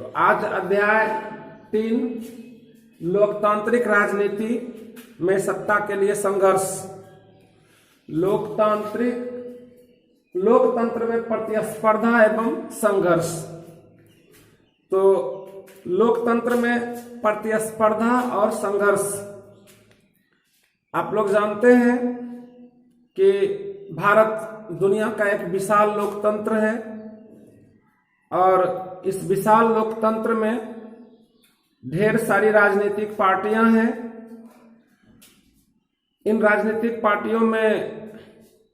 तो आज अध्याय 3 लोकतांत्रिक राजनीति में सत्ता के लिए संघर्ष। लोकतंत्र में प्रतिस्पर्धा एवं संघर्ष। तो लोकतंत्र में प्रतिस्पर्धा और संघर्ष, आप लोग जानते हैं कि भारत दुनिया का एक विशाल लोकतंत्र है और इस विशाल लोकतंत्र में ढेर सारी राजनीतिक पार्टियां हैं। इन राजनीतिक पार्टियों में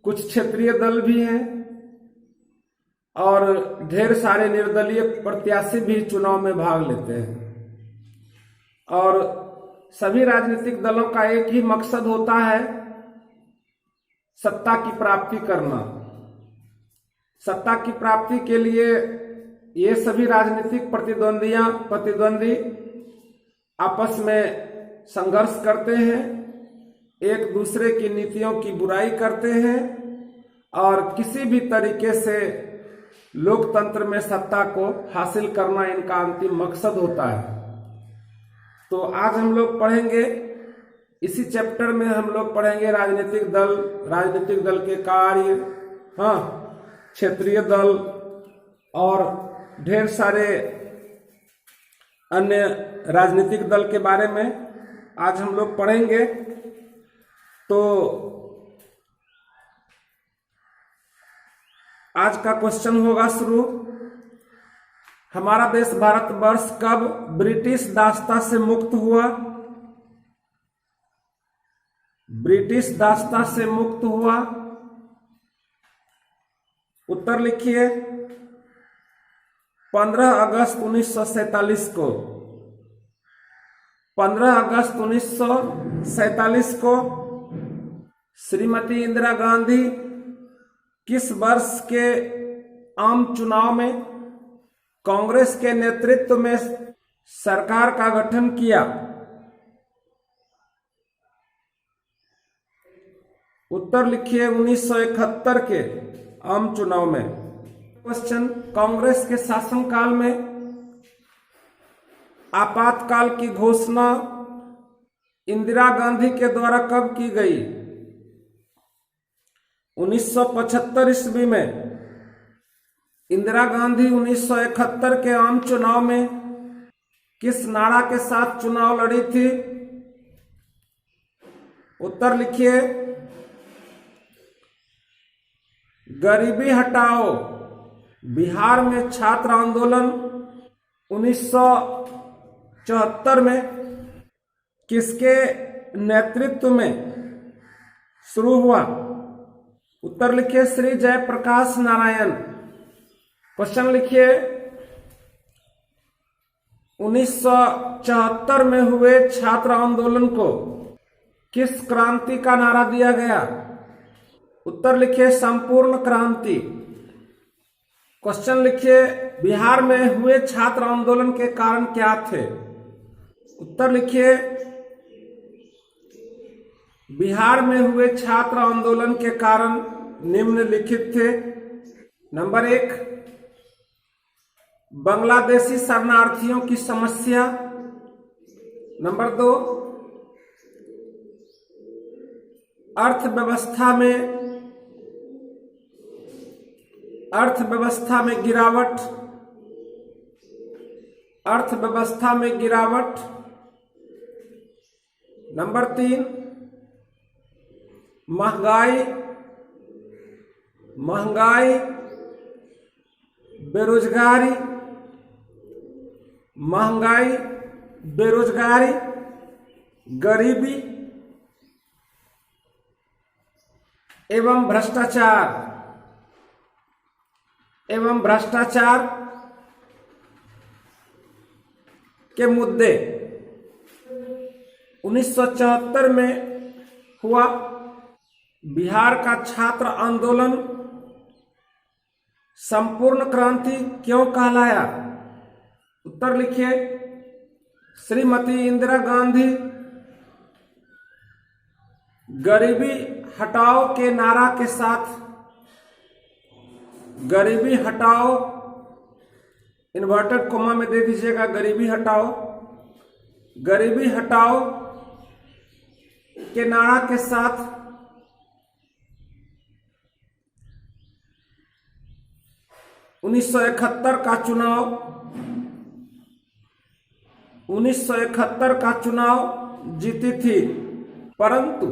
कुछ क्षेत्रीय दल भी हैं और ढेर सारे निर्दलीय प्रत्याशी भी चुनाव में भाग लेते हैं। और सभी राजनीतिक दलों का एक ही मकसद होता है, सत्ता की प्राप्ति करना। सत्ता की प्राप्ति के लिए ये सभी राजनीतिक प्रतिद्वंदी आपस में संघर्ष करते हैं, एक दूसरे की नीतियों की बुराई करते हैं और किसी भी तरीके से लोकतंत्र में सत्ता को हासिल करना इनका अंतिम मकसद होता है। तो आज हम लोग पढ़ेंगे, इसी चैप्टर में हम लोग पढ़ेंगे राजनीतिक दल के कार्य, क्षेत्रीय दल और ढेर सारे अन्य राजनीतिक दल के बारे में आज हम लोग पढ़ेंगे। तो आज का क्वेश्चन होगा शुरू। हमारा देश भारतवर्ष कब ब्रिटिश दासता से मुक्त हुआ? ब्रिटिश दासता से मुक्त हुआ। उत्तर लिखिए। 15 अगस्त 1947 को। 15 अगस्त 1947 को श्रीमती इंदिरा गांधी किस वर्ष के आम चुनाव में कांग्रेस के नेतृत्व में सरकार का गठन किया? उत्तर लिखिए 1971 के आम चुनाव में। क्वेश्चन, कांग्रेस के शासनकाल में आपातकाल की घोषणा इंदिरा गांधी के द्वारा कब की गई? 1975 ईस्वी में। इंदिरा गांधी 1971 के आम चुनाव में किस नारा के साथ चुनाव लड़ी थी? उत्तर लिखिए गरीबी हटाओ। बिहार में छात्र आंदोलन 1974 में किसके नेतृत्व में शुरू हुआ? उत्तर लिखिए श्री जयप्रकाश नारायण। क्वेश्चन लिखिए 1974 में हुए छात्र आंदोलन को किस क्रांति का नारा दिया गया? उत्तर लिखिए संपूर्ण क्रांति। क्वेश्चन लिखिए बिहार में हुए छात्र आंदोलन के कारण क्या थे? उत्तर लिखिए बिहार में हुए छात्र आंदोलन के कारण निम्नलिखित थे। नंबर 1, बांग्लादेशी शरणार्थियों की समस्या। नंबर 2, अर्थव्यवस्था में गिरावट। नंबर 3, महंगाई, बेरोजगारी, गरीबी एवं भ्रष्टाचार के मुद्दे। 1974 में हुआ बिहार का छात्र आंदोलन संपूर्ण क्रांति क्यों कहलाया? उत्तर लिखिए श्रीमती इंदिरा गांधी गरीबी हटाओ के नारा के साथ गरीबी हटाओ इन्वर्टेड कोमा में दे दीजिएगा गरीबी हटाओ। गरीबी हटाओ के नारा के साथ 1971 का चुनाव 1971 का चुनाव जीती थी, परंतु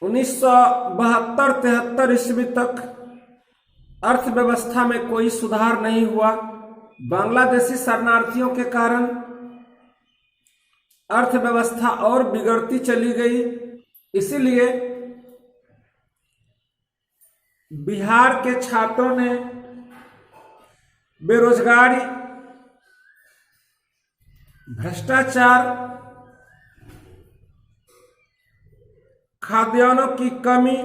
1972-73 ईस्वी तक अर्थव्यवस्था में कोई सुधार नहीं हुआ। बांग्लादेशी शरणार्थियों के कारण अर्थव्यवस्था और बिगड़ती चली गई। इसीलिए बिहार के छात्रों ने बेरोजगारी, भ्रष्टाचार, खाद्यान्नों की कमी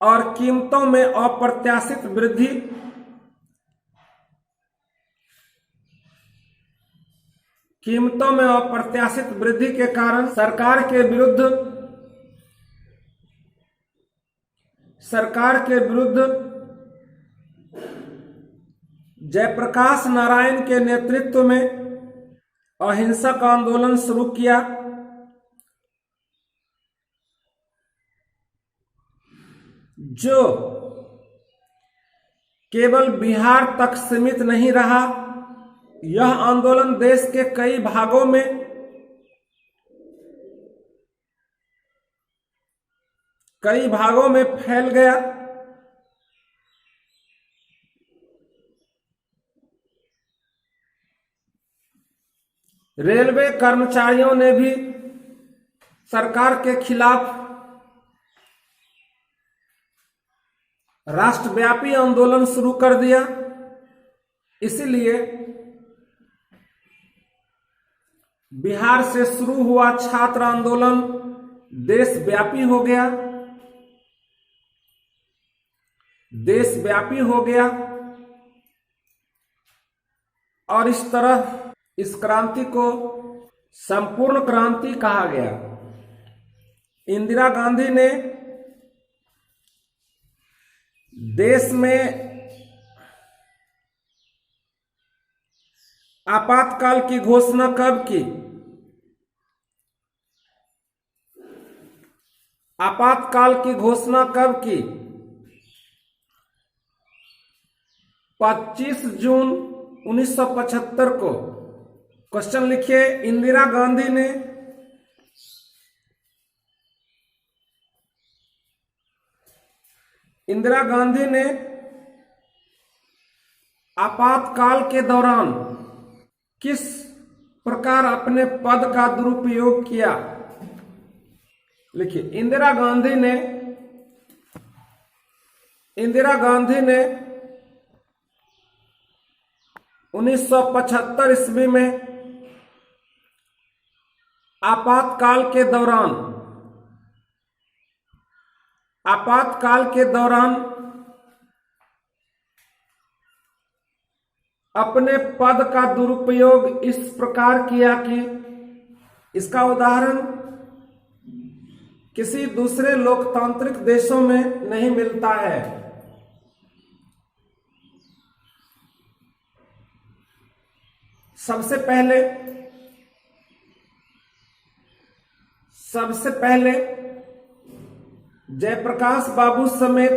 और कीमतों में अप्रत्याशित वृद्धि के कारण सरकार के विरुद्ध जयप्रकाश नारायण के नेतृत्व में अहिंसक आंदोलन शुरू किया। जो केवल बिहार तक सीमित नहीं रहा, यह आंदोलन देश के कई भागों में फैल गया। रेलवे कर्मचारियों ने भी सरकार के खिलाफ राष्ट्रव्यापी आंदोलन शुरू कर दिया। इसलिए बिहार से शुरू हुआ छात्र आंदोलन देशव्यापी हो गया और इस तरह इस क्रांति को संपूर्ण क्रांति कहा गया। इंदिरा गांधी ने देश में आपातकाल की घोषणा कब की? आपातकाल की घोषणा कब की? 25 जून 1975 को। क्वेश्चन लिखिए, इंदिरा गांधी ने आपातकाल के दौरान किस प्रकार अपने पद का दुरुपयोग किया? लिखिए, इंदिरा गांधी ने 1975 ईस्वी में आपातकाल के दौरान अपने पद का दुरुपयोग इस प्रकार किया कि इसका उदाहरण किसी दूसरे लोकतांत्रिक देशों में नहीं मिलता है। सबसे पहले जयप्रकाश बाबू समेत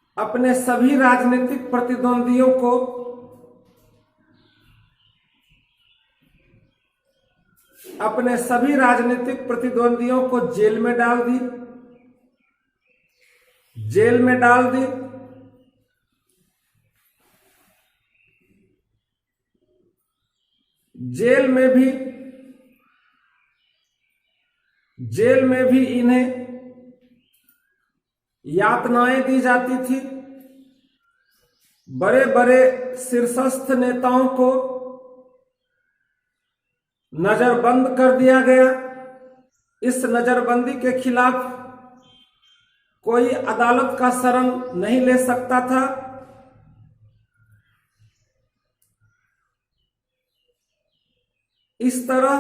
अपने सभी राजनीतिक प्रतिद्वंदियों को जेल में डाल दी। जेल में भी इन्हें यातनाएं दी जाती थी। बड़े बड़े शीर्षस्थ नेताओं को नजरबंद कर दिया गया। इस नजरबंदी के खिलाफ कोई अदालत का शरण नहीं ले सकता था। इस तरह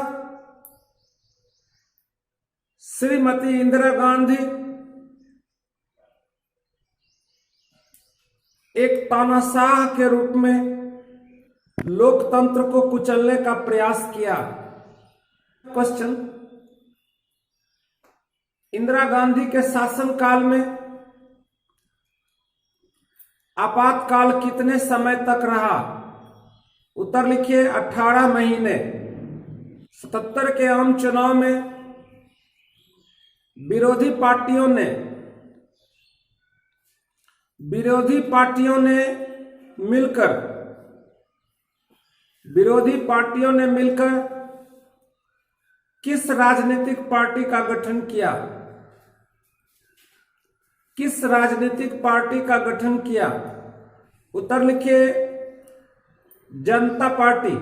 श्रीमती इंदिरा गांधी एक तानाशाह के रूप में लोकतंत्र को कुचलने का प्रयास किया। क्वेश्चन, इंदिरा गांधी के शासनकाल में आपातकाल कितने समय तक रहा? उत्तर लिखिए 18 महीने। 77 के आम चुनाव में विरोधी पार्टियों ने मिलकर किस राजनीतिक पार्टी का गठन किया? किस राजनीतिक पार्टी का गठन किया? उत्तर लिखिए जनता पार्टी।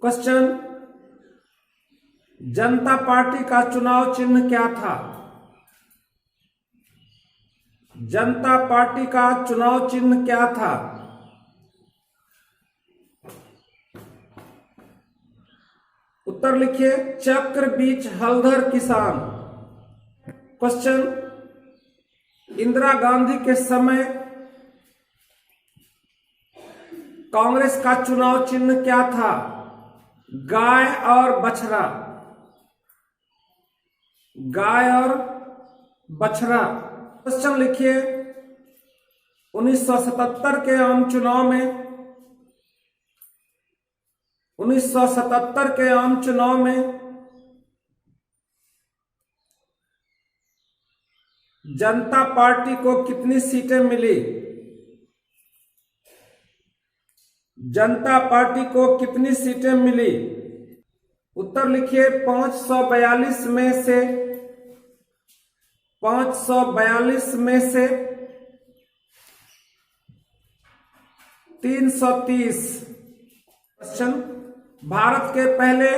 क्वेश्चन, जनता पार्टी का चुनाव चिन्ह क्या था? जनता पार्टी का चुनाव चिन्ह क्या था? उत्तर लिखिए चक्र बीच हलधर किसान। क्वेश्चन, इंदिरा गांधी के समय कांग्रेस का चुनाव चिन्ह क्या था? गाय और बछड़ा। गाय और बछड़ा। क्वेश्चन लिखिए 1977 के आम चुनाव में जनता पार्टी को कितनी सीटें मिली? जनता पार्टी को कितनी सीटें मिली? उत्तर लिखिए 542 में से 330। क्वेश्चन, भारत के पहले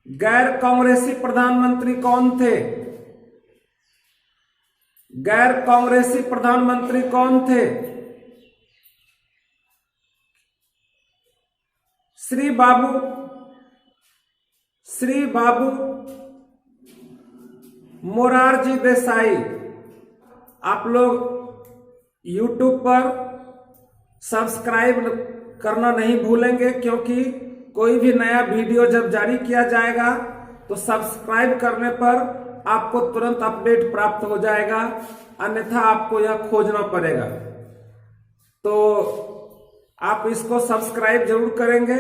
गैर कांग्रेसी प्रधानमंत्री कौन थे? गैर कांग्रेसी प्रधानमंत्री कौन थे? श्री बाबू मोरारजी देसाई। आप लोग YouTube पर सब्सक्राइब करना नहीं भूलेंगे, क्योंकि कोई भी नया वीडियो जब जारी किया जाएगा तो सब्सक्राइब करने पर आपको तुरंत अपडेट प्राप्त हो जाएगा, अन्यथा आपको यह खोजना पड़ेगा। तो आप इसको सब्सक्राइब जरूर करेंगे।